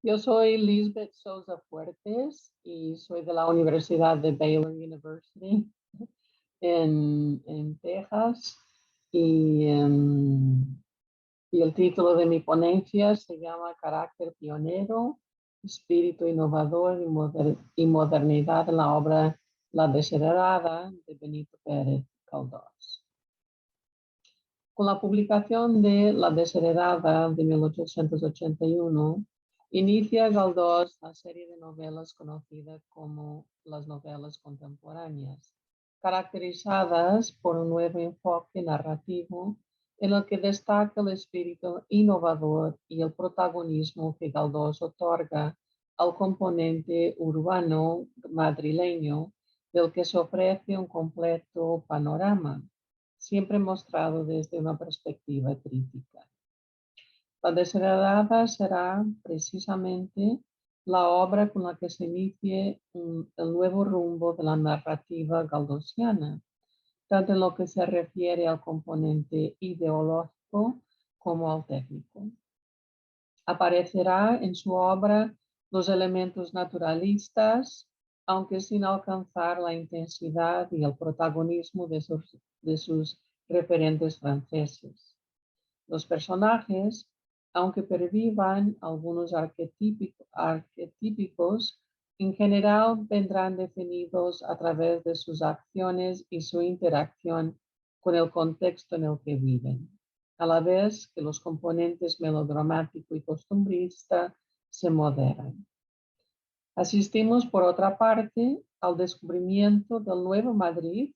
Yo soy Lisbeth Souza Fuertes y soy de la Universidad de Baylor University en Texas. Y, y el título de mi ponencia se llama Carácter pionero, espíritu innovador y modernidad en la obra La Desheredada de Benito Pérez Galdós. Con la publicación de La Desheredada de 1881, inicia Galdós la serie de novelas conocida como las novelas contemporáneas, caracterizadas por un nuevo enfoque narrativo en el que destaca el espíritu innovador y el protagonismo que Galdós otorga al componente urbano madrileño, del que se ofrece un completo panorama, siempre mostrado desde una perspectiva crítica. La Desheredada será precisamente la obra con la que se inicie el nuevo rumbo de la narrativa galdosiana, tanto en lo que se refiere al componente ideológico como al técnico. Aparecerá en su obra los elementos naturalistas, aunque sin alcanzar la intensidad y el protagonismo de sus referentes franceses. Los personajes, aunque pervivan algunos arquetípicos, en general vendrán definidos a través de sus acciones y su interacción con el contexto en el que viven, a la vez que los componentes melodramático y costumbrista se moderan. Asistimos, por otra parte, al descubrimiento del Nuevo Madrid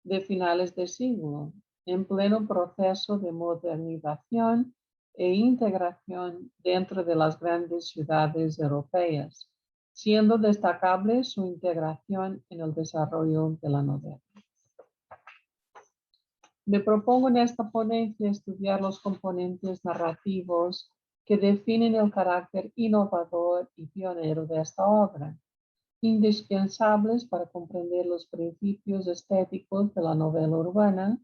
de finales de siglo, en pleno proceso de modernización e integración dentro de las grandes ciudades europeas, siendo destacable su integración en el desarrollo de la novela. Me propongo en esta ponencia estudiar los componentes narrativos que definen el carácter innovador y pionero de esta obra, indispensables para comprender los principios estéticos de la novela urbana,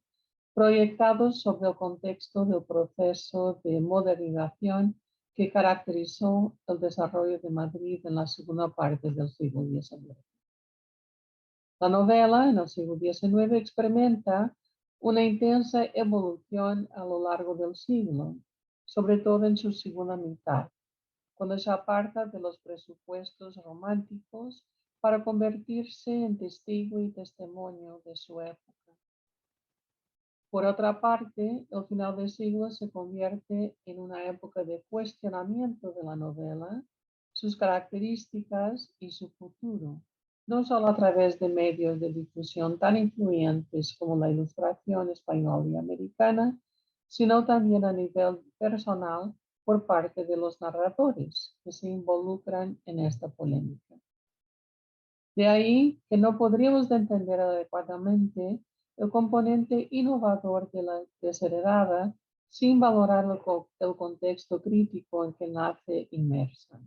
proyectados sobre el contexto del proceso de modernización que caracterizó el desarrollo de Madrid en la segunda parte del siglo XIX. La novela en el siglo XIX experimenta una intensa evolución a lo largo del siglo, sobre todo en su segunda mitad, cuando se aparta de los presupuestos románticos para convertirse en testigo y testimonio de su época. Por otra parte, el final del siglo se convierte en una época de cuestionamiento de la novela, sus características y su futuro, no solo a través de medios de difusión tan influyentes como la Ilustración española y americana, sino también a nivel personal por parte de los narradores que se involucran en esta polémica. De ahí que no podríamos entender adecuadamente el componente innovador de la Desheredada sin valorar el contexto crítico en que nace inmersa.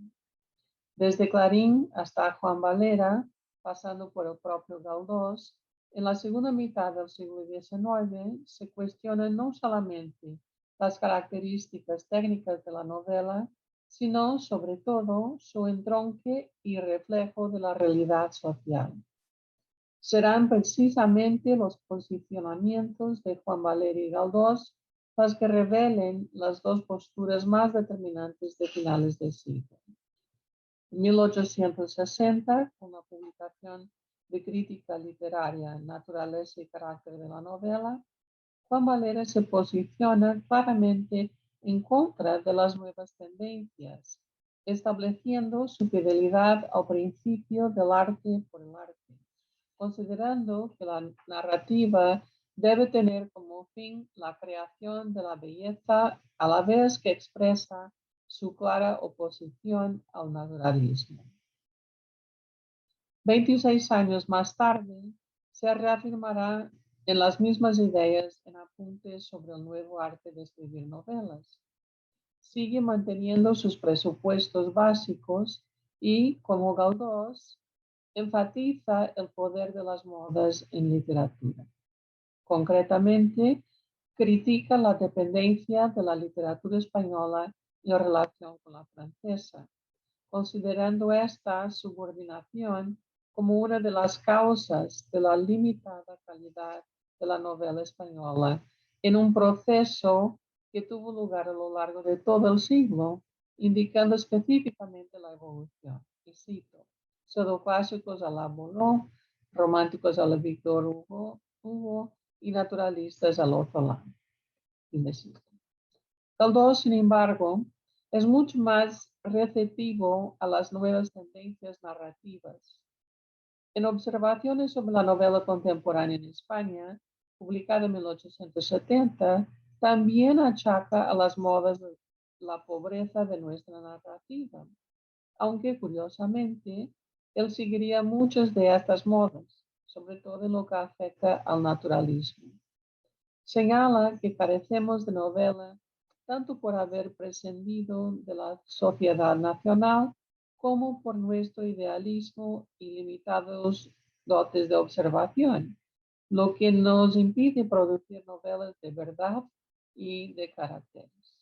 Desde Clarín hasta Juan Valera, pasando por el propio Galdós, en la segunda mitad del siglo XIX se cuestionan no solamente las características técnicas de la novela, sino sobre todo su entronque y reflejo de la realidad social. Serán precisamente los posicionamientos de Juan Valera y Galdós las que revelen las dos posturas más determinantes de finales del siglo. En 1860, con la publicación de Crítica Literaria, Naturaleza y Carácter de la Novela, Juan Valera se posiciona claramente en contra de las nuevas tendencias, estableciendo su fidelidad al principio del arte por el arte, considerando que la narrativa debe tener como fin la creación de la belleza a la vez que expresa su clara oposición al naturalismo. 26 años más tarde, se reafirmará en las mismas ideas en apuntes sobre el nuevo arte de escribir novelas. Sigue manteniendo sus presupuestos básicos y, como Galdós, enfatiza el poder de las modas en literatura. Concretamente, critica la dependencia de la literatura española en relación con la francesa, considerando esta subordinación como una de las causas de la limitada calidad de la novela española en un proceso que tuvo lugar a lo largo de todo el siglo, indicando específicamente la evolución. Y cito, pseudoclásicos a la Boileau, románticos a la Víctor Hugo y naturalistas al Ortolán. Galdós, sin embargo, es mucho más receptivo a las nuevas tendencias narrativas. En Observaciones sobre la novela contemporánea en España, publicada en 1870, también achaca a las modas la pobreza de nuestra narrativa, aunque curiosamente él seguiría muchas de estas modas, sobre todo en lo que afecta al naturalismo. Señala que carecemos de novela tanto por haber prescindido de la sociedad nacional como por nuestro idealismo y limitados dotes de observación, lo que nos impide producir novelas de verdad y de caracteres.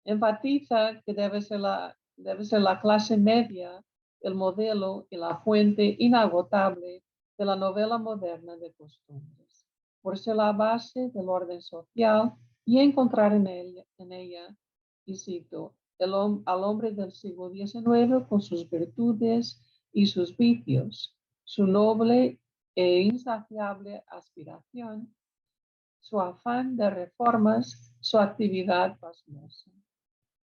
Enfatiza que debe ser la clase media el modelo y la fuente inagotable de la novela moderna de costumbres, por ser la base del orden social y encontrar en ella, y cito, al hombre del siglo XIX con sus virtudes y sus vicios, su noble e insaciable aspiración, su afán de reformas, su actividad pasmosa.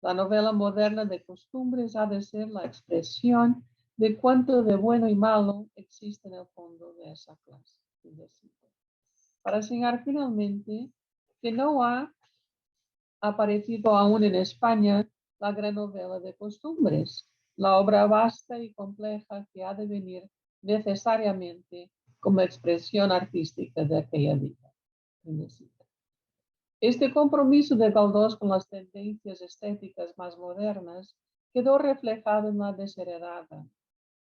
La novela moderna de costumbres ha de ser la expresión de cuánto de bueno y malo existe en el fondo de esa clase. Para señalar finalmente que no ha aparecido aún en España la gran novela de costumbres, la obra vasta y compleja que ha de venir necesariamente como expresión artística de aquella vida. Este compromiso de Galdós con las tendencias estéticas más modernas quedó reflejado en La desheredada,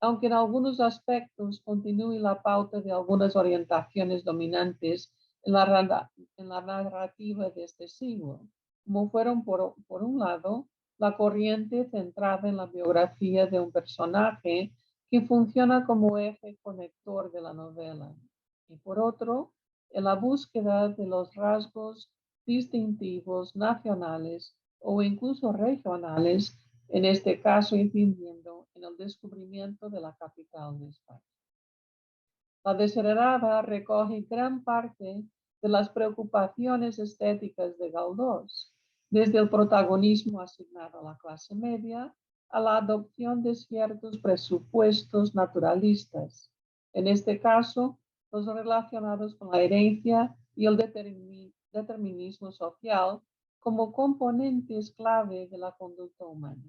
aunque en algunos aspectos continúe la pauta de algunas orientaciones dominantes en la narrativa de este siglo, como fueron, por un lado, la corriente centrada en la biografía de un personaje que funciona como eje conector de la novela, y por otro, en la búsqueda de los rasgos distintivos nacionales o incluso regionales, en este caso incidiendo en el descubrimiento de la capital de España. La desheredada recoge gran parte de las preocupaciones estéticas de Galdós, desde el protagonismo asignado a la clase media a la adopción de ciertos presupuestos naturalistas, en este caso los relacionados con la herencia y el determinismo social como componentes clave de la conducta humana.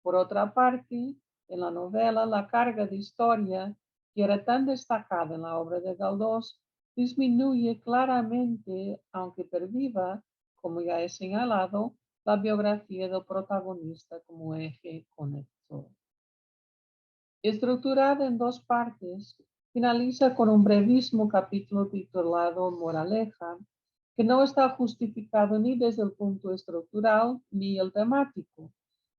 Por otra parte, en la novela, la carga de historia, que era tan destacada en la obra de Galdós, disminuye claramente, aunque perviva, como ya he señalado, la biografía del protagonista como eje conector. Estructurada en dos partes, finaliza con un brevísimo capítulo titulado Moraleja, que no está justificado ni desde el punto estructural ni el temático,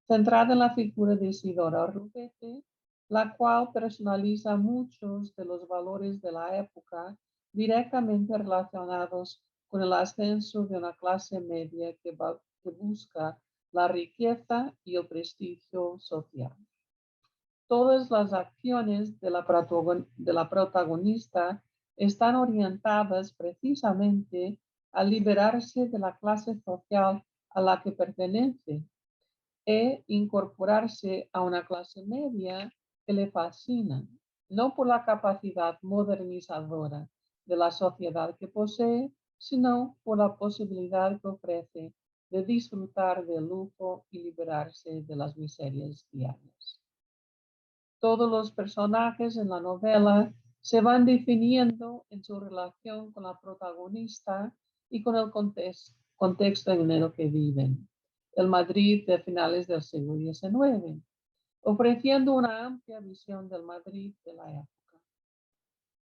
centrada en la figura de Isidora Rubete, la cual personaliza muchos de los valores de la época directamente relacionados con el ascenso de una clase media que busca la riqueza y el prestigio social. Todas las acciones de la protagonista están orientadas precisamente a liberarse de la clase social a la que pertenece e incorporarse a una clase media que le fascina, no por la capacidad modernizadora de la sociedad que posee, sino por la posibilidad que ofrece de disfrutar del lujo y liberarse de las miserias diarias. Todos los personajes en la novela se van definiendo en su relación con la protagonista y con el contexto en el que viven, el Madrid de finales del siglo XIX, ofreciendo una amplia visión del Madrid de la época.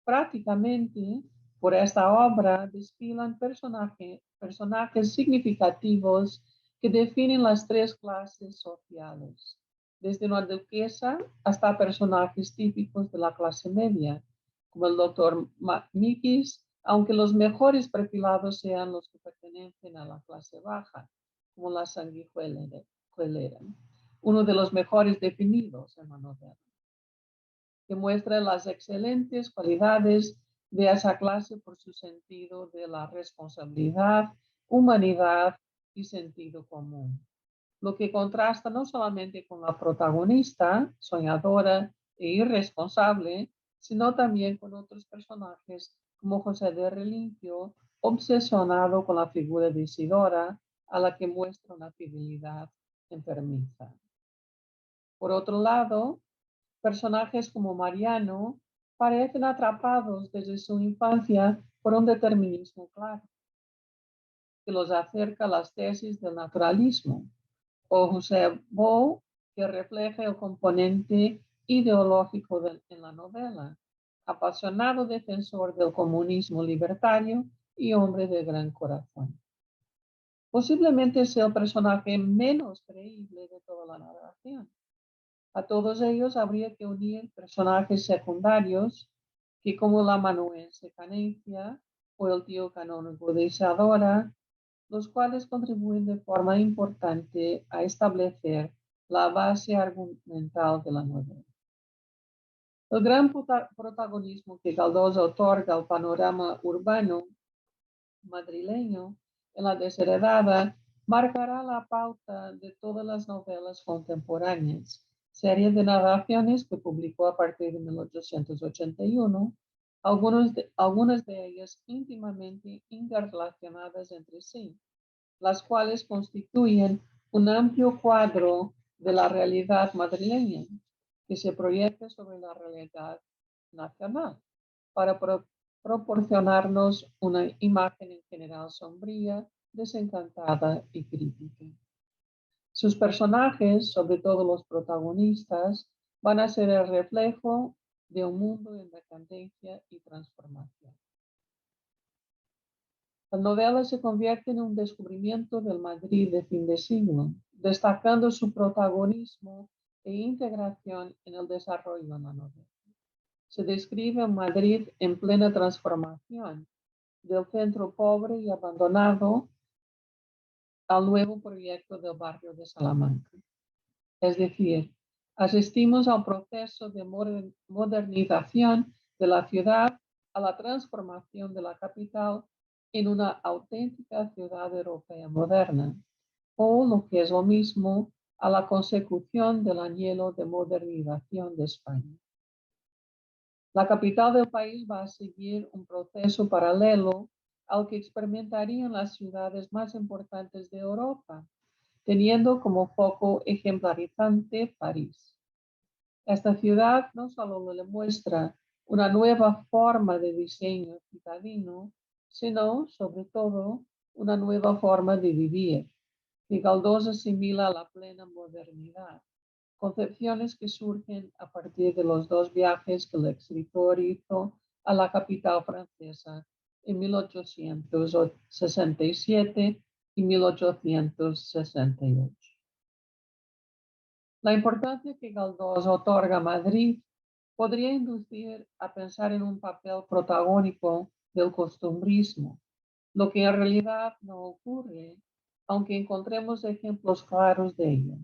Prácticamente, por esta obra desfilan personajes significativos que definen las tres clases sociales: desde una duquesa hasta personajes típicos de la clase media, como el doctor Mikis, aunque los mejores perfilados sean los que pertenecen a la clase baja, como la sanguijuelera, uno de los mejores definidos en la novela, que muestra las excelentes cualidades de esa clase por su sentido de la responsabilidad, humanidad y sentido común. Lo que contrasta no solamente con la protagonista, soñadora e irresponsable, sino también con otros personajes como José de Relimpio, obsesionado con la figura de Isidora, a la que muestra una fidelidad enfermiza. Por otro lado, personajes como Mariano parecen atrapados desde su infancia por un determinismo claro, que los acerca a las tesis del naturalismo, o José Bou, que refleja el componente ideológico en la novela, apasionado defensor del comunismo libertario y hombre de gran corazón. Posiblemente es el personaje menos creíble de toda la narración. A todos ellos habría que unir personajes secundarios que, como la amanuense Canencia o el tío canónigo de Isadora, los cuales contribuyen de forma importante a establecer la base argumental de la novela. El gran protagonismo que Galdós otorga al panorama urbano madrileño en La Desheredada marcará la pauta de todas las novelas contemporáneas, serie de narraciones que publicó a partir de 1881, algunas de ellas íntimamente interrelacionadas entre sí, las cuales constituyen un amplio cuadro de la realidad madrileña que se proyecta sobre la realidad nacional para proporcionarnos una imagen en general sombría, desencantada y crítica. Sus personajes, sobre todo los protagonistas, van a ser el reflejo de un mundo en decadencia y transformación. La novela se convierte en un descubrimiento del Madrid de fin de siglo, destacando su protagonismo e integración en el desarrollo de la novela. Se describe un Madrid en plena transformación, del centro pobre y abandonado al nuevo proyecto del barrio de Salamanca. Es decir, asistimos a un proceso de modernización de la ciudad, a la transformación de la capital en una auténtica ciudad europea moderna, o lo que es lo mismo, a la consecución del anhelo de modernización de España. La capital del país va a seguir un proceso paralelo al que experimentarían las ciudades más importantes de Europa, teniendo como foco ejemplarizante París. Esta ciudad no solo le muestra una nueva forma de diseño citadino, sino, sobre todo, una nueva forma de vivir, que Galdós asimila a la plena modernidad, concepciones que surgen a partir de los dos viajes que el escritor hizo a la capital francesa en 1867 y 1868. La importancia que Galdós otorga a Madrid podría inducir a pensar en un papel protagónico del costumbrismo, lo que en realidad no ocurre, aunque encontremos ejemplos claros de ello,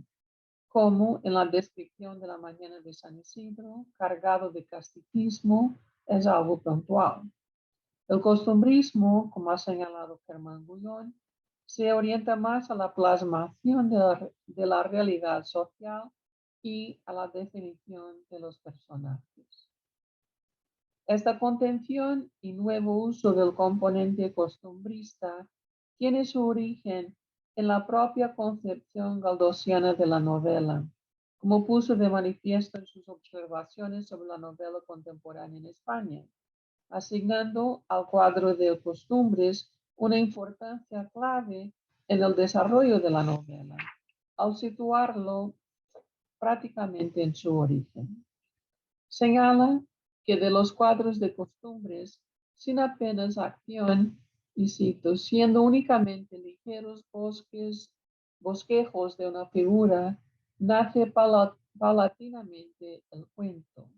como en la descripción de la mañana de San Isidro, cargado de casticismo, es algo puntual. El costumbrismo, como ha señalado Germán Gullón, se orienta más a la plasmación de la realidad social y a la definición de los personajes. Esta contención y nuevo uso del componente costumbrista tiene su origen en la propia concepción galdosiana de la novela, como puso de manifiesto en sus observaciones sobre la novela contemporánea en España, asignando al cuadro de costumbres una importancia clave en el desarrollo de la novela, al situarlo prácticamente en su origen. Señala que de los cuadros de costumbres, sin apenas acción, y cito, siendo únicamente ligeros bosquejos de una figura, nace paulatinamente el cuento,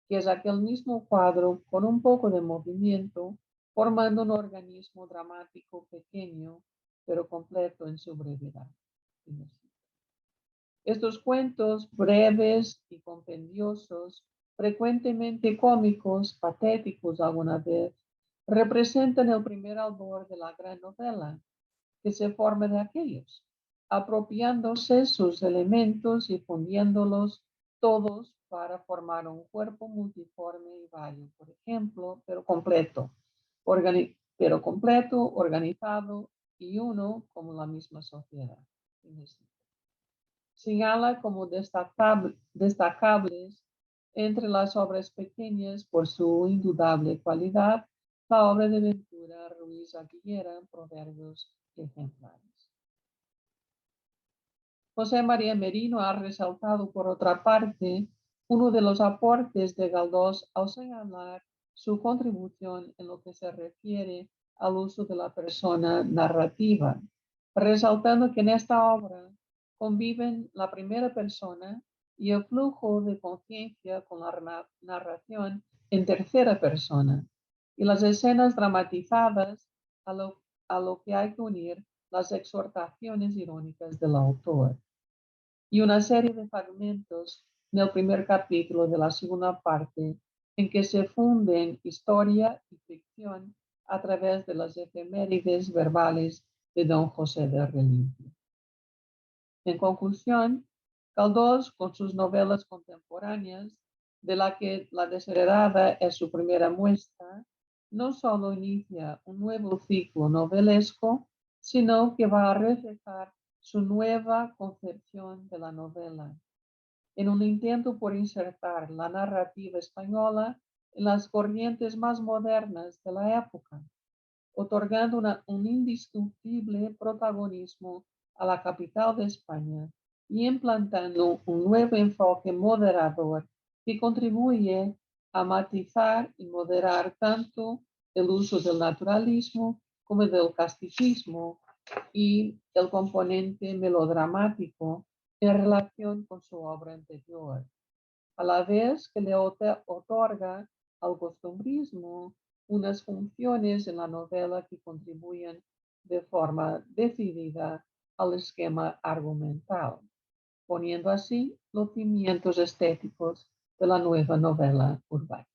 que es aquel mismo cuadro con un poco de movimiento, formando un organismo dramático pequeño, pero completo en su brevedad. Estos cuentos breves y compendiosos, frecuentemente cómicos, patéticos alguna vez, representan el primer albor de la gran novela, que se forma de aquellos, apropiándose sus elementos y fundiéndolos todos para formar un cuerpo multiforme y vario, por ejemplo, pero completo, organizado y uno como la misma sociedad. Señala como destacables entre las obras pequeñas por su indudable cualidad la obra de Ventura Ruiz Aguilera, Proverbios ejemplares. José María Merino ha resaltado, por otra parte, uno de los aportes de Galdós al señalar su contribución en lo que se refiere al uso de la persona narrativa, resaltando que en esta obra conviven la primera persona y el flujo de conciencia con la narración en tercera persona, y las escenas dramatizadas a lo que hay que unir las exhortaciones irónicas del autor, y una serie de fragmentos en el primer capítulo de la segunda parte en que se funden historia y ficción a través de las efemérides verbales de don José de Relimpio. En conclusión, Galdós, con sus novelas contemporáneas, de la que La desheredada es su primera muestra, no solo inicia un nuevo ciclo novelesco, sino que va a reflejar su nueva concepción de la novela, en un intento por insertar la narrativa española en las corrientes más modernas de la época, otorgando un indiscutible protagonismo a la capital de España y implantando un nuevo enfoque moderador que contribuye a matizar y moderar tanto el uso del naturalismo como del casticismo y el componente melodramático en relación con su obra anterior, a la vez que le otorga al costumbrismo unas funciones en la novela que contribuyen de forma decidida al esquema argumental, poniendo así los cimientos estéticos de la nueva novela urbana.